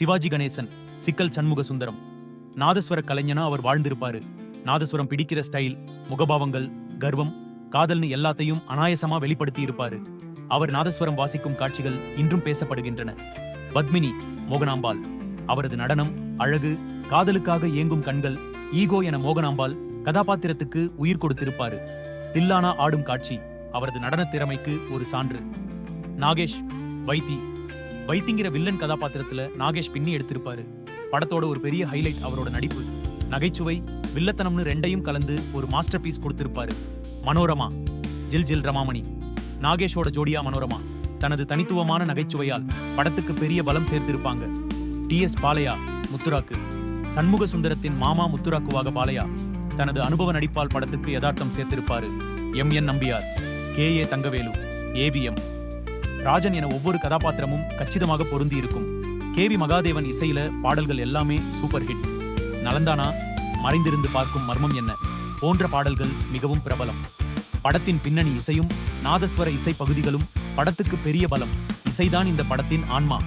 சிவாஜி கணேசன், சிக்கல் சண்முக சுந்தரம். நாதஸ்வர கலைஞனா அவர் வாழ்ந்திருப்பாரு. நாதஸ்வரம் பிடிக்கிற ஸ்டைல், முகபாவங்கள், கர்வம், காதல்னு எல்லாத்தையும் அனாயசமா வெளிப்படுத்தி இருப்பாரு. அவர் நாதஸ்வரம் வாசிக்கும் காட்சிகள் இன்றும் பேசப்படுகின்றன. பத்மினி, மோகனாம்பாள். அவரது நடனம், அழகு, காதலுக்காக ஏங்கும் கண்கள், ஈகோ என மோகனாம்பாள் கதாபாத்திரத்துக்கு உயிர் கொடுத்திருப்பாரு. தில்லானா ஆடும் காட்சி அவரது நடன திறமைக்கு ஒரு சான்று. நாகேஷ், வைத்திங்கிற வில்லன் கதாபாத்திரத்துல நாகேஷ் பின்னி எடுத்திருப்பாரு. படத்தோட ஒரு பெரிய ஹைலைட் அவரோட நடிப்பு. நகைச்சுவை, வில்லத்தனம்னு ரெண்டையும் கலந்து ஒரு மாஸ்டர் பீஸ் கொடுத்திருப்பாரு. மனோரமா, ஜில் ரமாமணி. நாகேஷோட ஜோடியா மனோரமா தனது தனித்துவமான நகைச்சுவையால் படத்துக்கு பெரிய பலம் சேர்த்திருப்பாங்க. டி.எஸ். பாலையா, முத்துராக்கு. சண்முக சுந்தரத்தின் மாமா முத்துராக்குவாக பாலையா தனது அனுபவ நடிப்பால் படத்துக்கு யதார்த்தம் சேர்த்திருப்பாரு. எம்.என். நம்பியார், கே.ஏ. தங்கவேலு, ஏ.வி.எம். ராஜன் என ஒவ்வொரு கதாபாத்திரமும் கச்சிதமாக பொருந்தி இருக்கும். கே.வி. மகாதேவன் இசையில பாடல்கள் எல்லாமே சூப்பர் ஹிட். நலந்தானா, மறைந்திருந்து பார்க்கும் மர்மம் என்ன போன்ற பாடல்கள் மிகவும் பிரபலம். படத்தின் பின்னணி இசையும் நாதஸ்வர இசை பகுதிகளும் படத்துக்கு பெரிய பலம். இசைதான் இந்த படத்தின் ஆன்மா.